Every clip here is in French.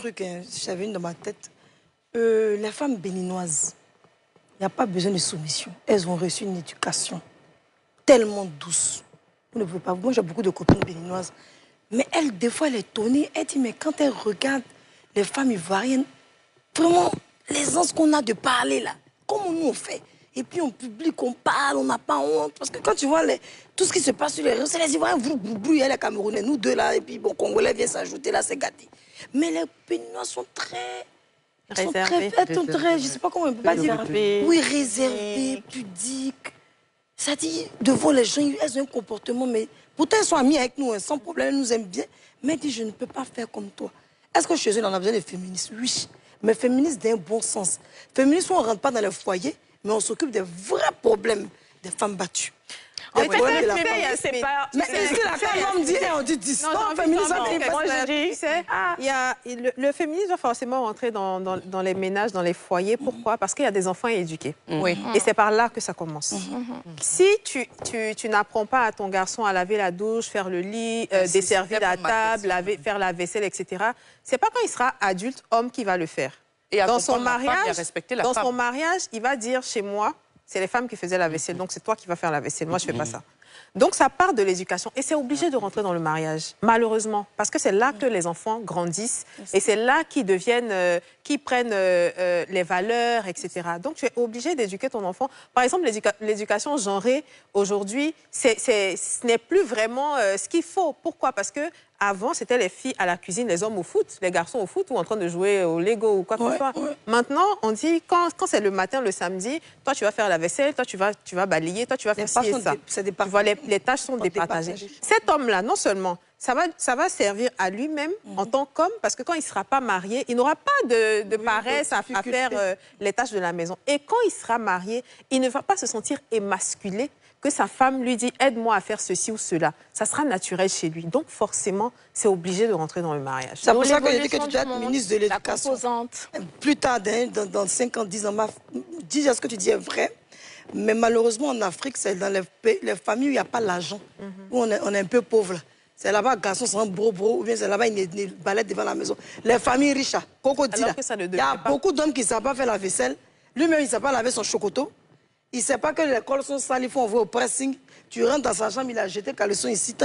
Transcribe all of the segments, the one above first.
truc, hein, j'avais une dans ma tête. Les femmes béninoises, il n'y a pas besoin de soumission. Elles ont reçu une éducation tellement douce. Vous ne pouvez pas. Moi, j'ai beaucoup de copines béninoises. Mais elle, des fois, elle est étonnée. Elle dit, mais quand elle regarde les femmes ivoiriennes, vraiment, l'aisance qu'on a de parler là, comment nous on fait? Et puis on publie, on parle, on n'a pas honte. Parce que quand tu vois tout ce qui se passe sur les réseaux, c'est les Ivoiriens, il y a les Camerounais, nous deux là, et puis bon, Congolais vient s'ajouter là, c'est gâté. Mais les Béninois sont très... Réservés. Elles sont très, je sais pas comment on peut pas dire. Oui, réservées, pudiques. Ça dit, devant les gens, elles ont un comportement, mais pourtant elles sont amies avec nous, hein, sans problème, elles nous aiment bien. Mais elles disent, je ne peux pas faire comme toi. Est-ce que chez eux, on a besoin de féministes? Oui, mais féministes d'un bon sens. Féministes où on ne rentre pas dans le foyer, mais on s'occupe des vrais problèmes des femmes battues. En fait, c'est pas... Mais ici, la femme me dit, on dit 10. Non, féministe, le féminisme doit forcément rentrer dans les ménages, dans les foyers. Pourquoi? Parce qu'il y a des enfants éduqués. Oui. Et c'est par là que ça commence. Si tu n'apprends pas à ton garçon à laver la douche, faire le lit, desservir la table, faire la vaisselle, etc., c'est pas quand il sera adulte, homme, qui va le faire. Et dans son mariage, il va dire, chez moi, c'est les femmes qui faisaient la vaisselle, donc c'est toi qui vas faire la vaisselle. Moi, je ne fais pas ça. Donc, ça part de l'éducation. Et c'est obligé de rentrer dans le mariage, malheureusement. Parce que c'est là que les enfants grandissent. Et c'est là qu'ils deviennent, qu'ils prennent les valeurs, etc. Donc, tu es obligé d'éduquer ton enfant. Par exemple, l'éducation genrée, aujourd'hui, ce n'est plus vraiment ce qu'il faut. Pourquoi? Parce que avant, c'était les filles à la cuisine, les hommes au foot, les garçons au foot ou en train de jouer au Lego ou quoi que ce soit. Maintenant, on dit, quand c'est le matin, le samedi, toi, tu vas faire la vaisselle, toi, tu vas balayer, toi, tu vas faire ci et ça. Tu vois, les tâches sont départagées. Cet homme-là, non seulement, ça va servir à lui-même en tant qu'homme, parce que quand il ne sera pas marié, il n'aura pas de paresse à faire les tâches de la maison. Et quand il sera marié, il ne va pas se sentir émasculé, que sa femme lui dit « aide-moi à faire ceci ou cela ». Ça sera naturel chez lui. Donc, forcément, c'est obligé de rentrer dans le mariage. C'est pour ça que j'ai dit que tu dois être ministre de l'Éducation. Plus tard, dans 5 ans, 10 ans, dis ce que tu dis est vrai. Mais malheureusement, en Afrique, c'est dans les familles où il n'y a pas l'argent, où on est un peu pauvre. C'est là-bas, garçon, c'est un bro, ou bien c'est là-bas, une balade devant la maison. Les familles riches, il y a beaucoup d'hommes qui ne savent pas faire la vaisselle. Lui-même, il ne sait pas laver son chocoto. Il ne sait pas que les cols sont sales, il faut envoyer au pressing. Tu rentres dans sa chambre, il a jeté caleçon ici.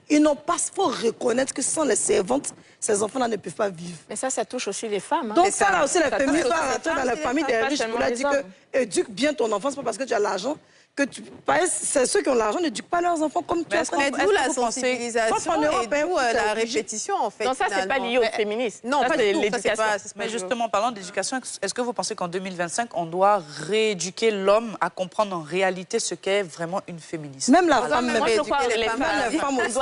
Ils n'ont pas, il faut reconnaître que sans les servantes, ces enfants-là ne peuvent pas vivre. Mais ça touche aussi les femmes. Hein. Donc ça, là aussi, les féministes doivent rentrer dans la famille des riches pour leur dire que éduque bien ton enfant, c'est pas parce que tu as l'argent. C'est ceux qui ont l'argent n'éduquent pas leurs enfants comme tu as. Mais d'où la sensibilisation et d'où la répétition, en fait. Donc ça, c'est pas lié aux féministes. Non, pas du tout. L'éducation. Mais justement, parlant d'éducation, est-ce que vous pensez qu'en 2025, on doit rééduquer l'homme à comprendre en réalité ce qu'est vraiment une féministe? Même la femme, même les femmes aussi,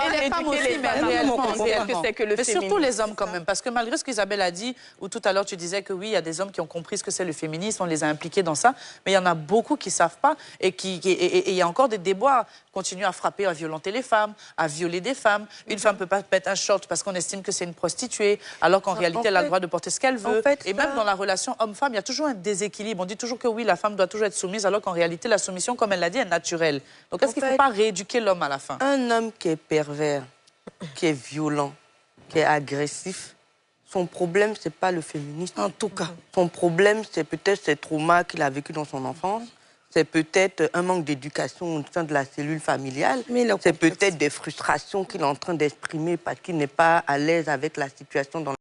mais réellement, qu'est-ce que c'est que le féminisme? Mais surtout les hommes quand même, parce que malgré ce qu'Isabelle a dit, ou tout à l'heure tu disais que oui, il y a des hommes qui ont compris ce que c'est le féminisme, on les a impliqués dans ça, mais il y en a beaucoup qui ne savent pas et il y a encore des déboires. Continuer à frapper, à violenter les femmes, à violer des femmes. Une femme ne peut pas mettre un short parce qu'on estime que c'est une prostituée, alors qu'en réalité, elle a le droit de porter ce qu'elle veut. Et même dans la relation homme-femme, il y a toujours un déséquilibre. On dit toujours que oui, la femme doit toujours être soumise, alors qu'en réalité, la soumission, comme elle l'a dit, est naturelle. Donc est-ce qu'il ne faut pas rééduquer l'homme à la fin? Un homme qui est pervers, qui est violent, qui est agressif, son problème, ce n'est pas le féminisme. En tout cas. Son problème, c'est peut-être ces traumas qu'il a vécu dans son enfance. C'est peut-être un manque d'éducation au sein de la cellule familiale. C'est peut-être des frustrations qu'il est en train d'exprimer parce qu'il n'est pas à l'aise avec la situation dans